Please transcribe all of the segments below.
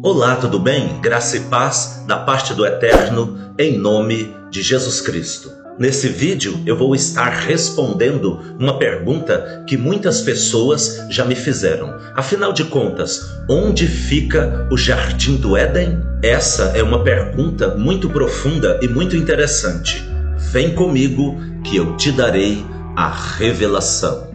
Olá, tudo bem? Graça e paz da parte do Eterno, em nome de Jesus Cristo. Nesse vídeo eu vou estar respondendo uma pergunta que muitas pessoas já me fizeram. Afinal de contas, onde fica o Jardim do Éden? Essa é uma pergunta muito profunda e muito interessante. Vem comigo que eu te darei a revelação.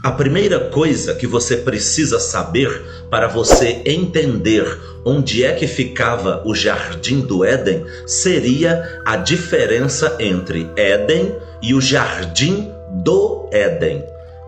A primeira coisa que você precisa saber para você entender onde é que ficava o Jardim do Éden seria a diferença entre Éden e o Jardim do Éden.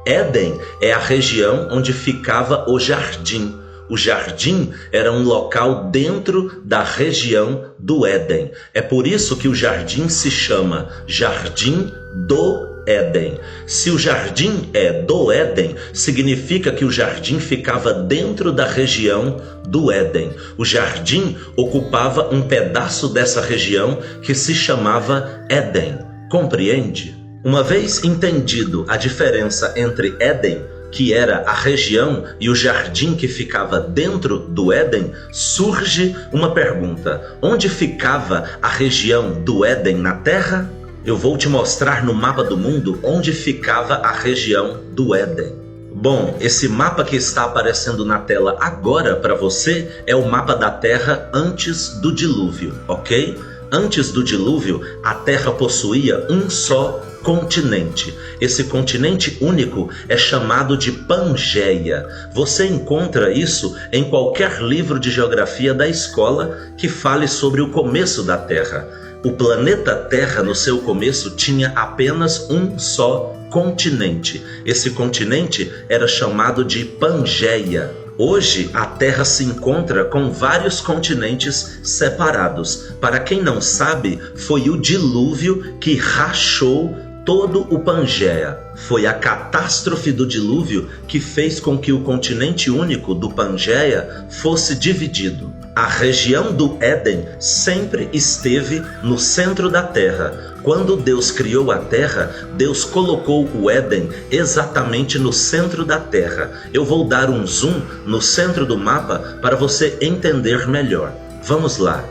Éden é a região onde ficava o jardim. O jardim era um local dentro da região do Éden. É por isso que o jardim se chama Jardim do Éden. Se o jardim é do Éden, significa que o jardim ficava dentro da região do Éden. O jardim ocupava um pedaço dessa região que se chamava Éden. Compreende? Uma vez entendido a diferença entre Éden, que era a região, e o jardim que ficava dentro do Éden, surge uma pergunta: onde ficava a região do Éden na Terra? Eu vou te mostrar no mapa do mundo onde ficava a região do Éden. Bom, esse mapa que está aparecendo na tela agora para você é o mapa da Terra antes do dilúvio, ok? Antes do dilúvio, a Terra possuía um só continente. Esse continente único é chamado de Pangeia. Você encontra isso em qualquer livro de geografia da escola que fale sobre o começo da Terra. O planeta Terra, no seu começo, tinha apenas um só continente. Esse continente era chamado de Pangeia. Hoje, a Terra se encontra com vários continentes separados. Para quem não sabe, foi o dilúvio que rachou todo o Pangeia. Foi a catástrofe do dilúvio que fez com que o continente único do Pangeia fosse dividido. A região do Éden sempre esteve no centro da Terra. Quando Deus criou a Terra, Deus colocou o Éden exatamente no centro da Terra. Eu vou dar um zoom no centro do mapa para você entender melhor. Vamos lá.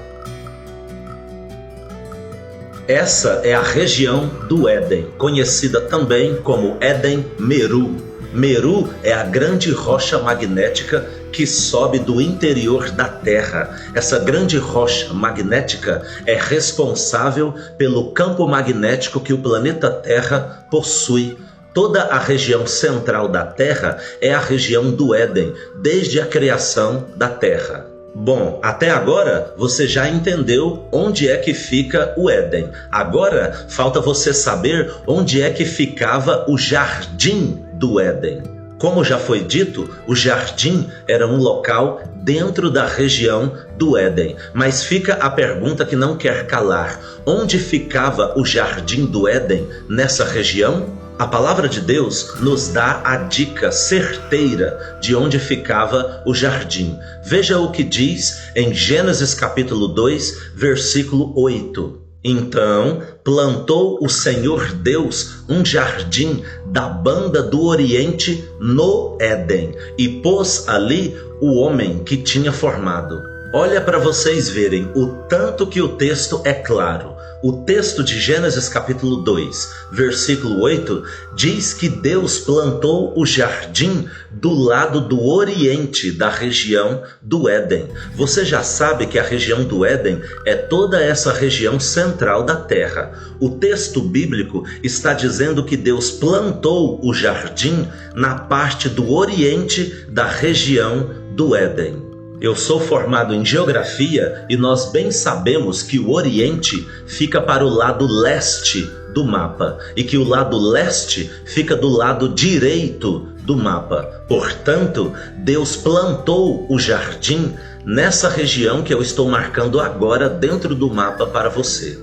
Essa é a região do Éden, conhecida também como Éden Meru. Meru é a grande rocha magnética que sobe do interior da Terra. Essa grande rocha magnética é responsável pelo campo magnético que o planeta Terra possui. Toda a região central da Terra é a região do Éden, desde a criação da Terra. Bom, até agora você já entendeu onde é que fica o Éden. Agora falta você saber onde é que ficava o Jardim do Éden. Como já foi dito, o jardim era um local dentro da região do Éden. Mas fica a pergunta que não quer calar: onde ficava o Jardim do Éden nessa região? A palavra de Deus nos dá a dica certeira de onde ficava o jardim. Veja o que diz em Gênesis capítulo 2, versículo 8. Então plantou o Senhor Deus um jardim da banda do Oriente no Éden e pôs ali o homem que tinha formado. Olha para vocês verem o tanto que o texto é claro. O texto de Gênesis capítulo 2, versículo 8, diz que Deus plantou o jardim do lado do oriente da região do Éden. Você já sabe que a região do Éden é toda essa região central da Terra. O texto bíblico está dizendo que Deus plantou o jardim na parte do oriente da região do Éden. Eu sou formado em geografia e nós bem sabemos que o Oriente fica para o lado leste do mapa e que o lado leste fica do lado direito do mapa. Portanto, Deus plantou o jardim nessa região que eu estou marcando agora dentro do mapa para você.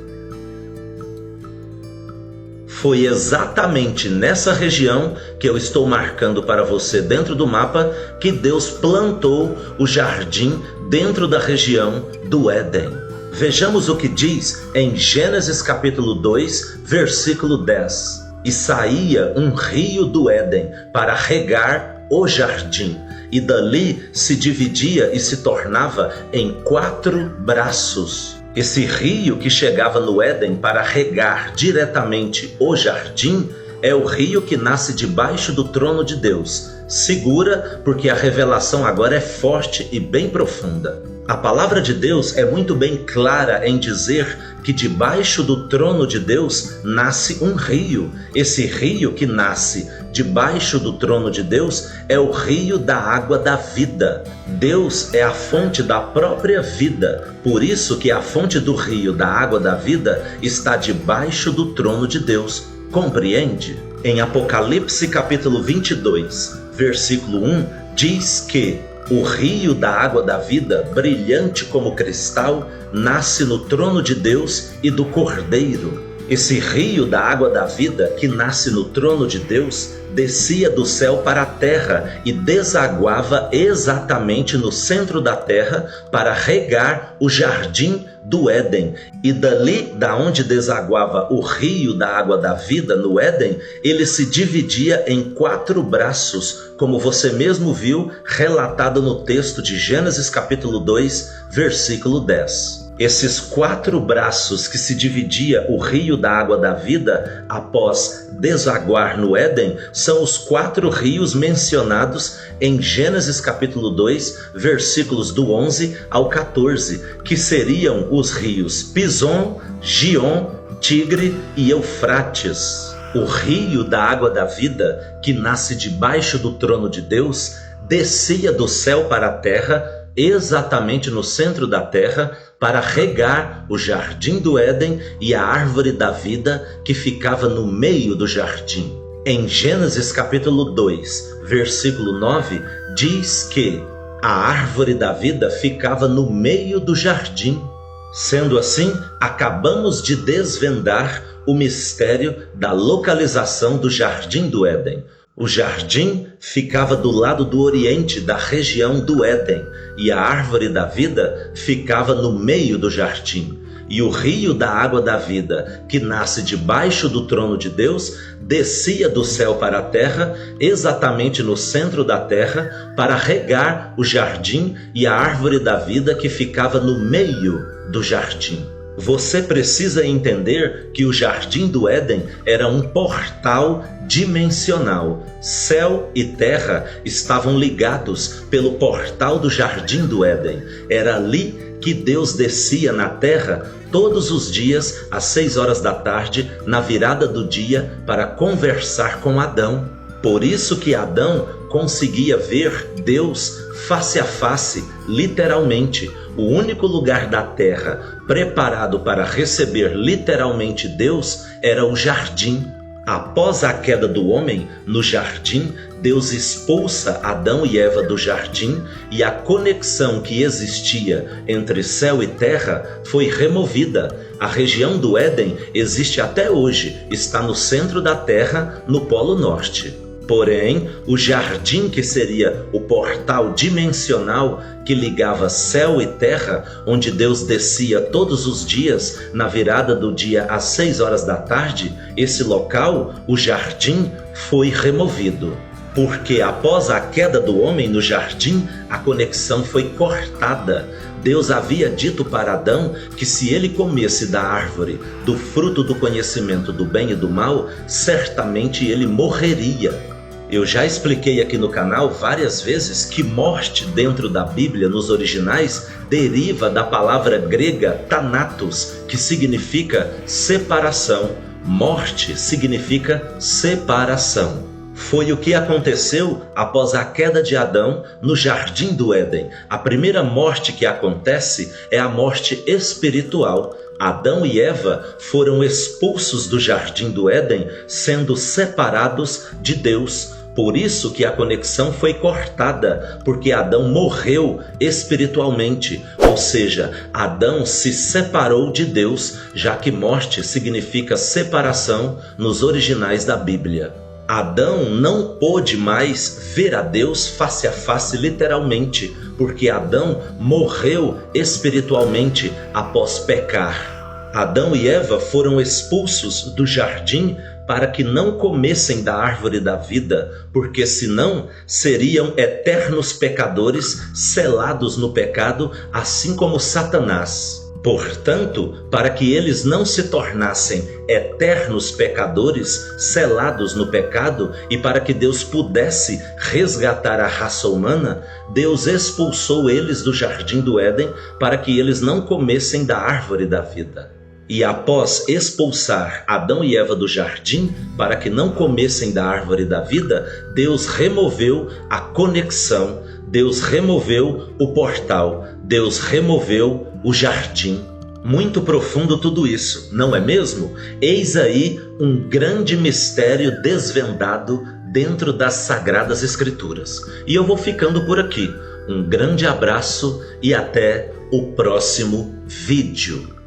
Foi exatamente nessa região que eu estou marcando para você dentro do mapa que Deus plantou o jardim dentro da região do Éden. Vejamos o que diz em Gênesis capítulo 2, versículo 10. E saía um rio do Éden para regar o jardim, e dali se dividia e se tornava em 4 braços. Esse rio que chegava no Éden para regar diretamente o jardim é o rio que nasce debaixo do trono de Deus. Segura, porque a revelação agora é forte e bem profunda. A palavra de Deus é muito bem clara em dizer que debaixo do trono de Deus nasce um rio. Esse rio que nasce debaixo do trono de Deus é o rio da água da vida. Deus é a fonte da própria vida. Por isso que a fonte do rio da água da vida está debaixo do trono de Deus. Compreende? Em Apocalipse capítulo 22, versículo 1, diz que o rio da água da vida, brilhante como cristal, nasce no trono de Deus e do Cordeiro. Esse rio da água da vida, que nasce no trono de Deus, descia do céu para a terra e desaguava exatamente no centro da terra para regar o jardim do Éden. E dali, da onde desaguava o rio da água da vida no Éden, ele se dividia em 4 braços, como você mesmo viu relatado no texto de Gênesis capítulo 2, versículo 10. Esses 4 braços que se dividia o rio da água da vida após desaguar no Éden são os 4 rios mencionados em Gênesis capítulo 2, versículos do 11 ao 14, que seriam os rios Pison, Gion, Tigre e Eufrates. O rio da água da vida, que nasce debaixo do trono de Deus, descia do céu para a terra, exatamente no centro da terra, para regar o jardim do Éden e a árvore da vida que ficava no meio do jardim. Em Gênesis capítulo 2, versículo 9, diz que a árvore da vida ficava no meio do jardim. Sendo assim, acabamos de desvendar o mistério da localização do jardim do Éden. O jardim ficava do lado do oriente da região do Éden e a árvore da vida ficava no meio do jardim. E o rio da água da vida, que nasce debaixo do trono de Deus, descia do céu para a terra, exatamente no centro da terra, para regar o jardim e a árvore da vida que ficava no meio do jardim. Você precisa entender que o jardim do Éden era um portal dimensional. Céu e terra estavam ligados pelo portal do jardim do Éden. Era ali que Deus descia na terra todos os dias às 6 horas da tarde, na virada do dia, para conversar com Adão. Por isso que Adão conseguia ver Deus face a face, literalmente. O único lugar da terra preparado para receber literalmente Deus era o jardim. Após a queda do homem no jardim, Deus expulsa Adão e Eva do jardim e a conexão que existia entre céu e terra foi removida. A região do Éden existe até hoje, está no centro da terra, no Polo Norte. Porém, o jardim, que seria o portal dimensional que ligava céu e terra, onde Deus descia todos os dias na virada do dia às 6 horas da tarde, esse local, o jardim, foi removido. Porque após a queda do homem no jardim, a conexão foi cortada. Deus havia dito para Adão que se ele comesse da árvore, do fruto do conhecimento do bem e do mal, certamente ele morreria. Eu já expliquei aqui no canal várias vezes que morte dentro da Bíblia, nos originais, deriva da palavra grega thanatos, que significa separação. Morte significa separação. Foi o que aconteceu após a queda de Adão no jardim do Éden. A primeira morte que acontece é a morte espiritual. Adão e Eva foram expulsos do jardim do Éden, sendo separados de Deus. Por isso que a conexão foi cortada, porque Adão morreu espiritualmente, ou seja, Adão se separou de Deus, já que morte significa separação nos originais da Bíblia. Adão não pôde mais ver a Deus face a face literalmente, porque Adão morreu espiritualmente após pecar. Adão e Eva foram expulsos do jardim para que não comessem da árvore da vida, porque senão seriam eternos pecadores selados no pecado, assim como Satanás. Portanto, para que eles não se tornassem eternos pecadores selados no pecado e para que Deus pudesse resgatar a raça humana, Deus expulsou eles do jardim do Éden para que eles não comessem da árvore da vida. E após expulsar Adão e Eva do jardim para que não comessem da árvore da vida, Deus removeu a conexão, Deus removeu o portal, Deus removeu o jardim. Muito profundo tudo isso, não é mesmo? Eis aí um grande mistério desvendado dentro das Sagradas Escrituras. E eu vou ficando por aqui. Um grande abraço e até o próximo vídeo.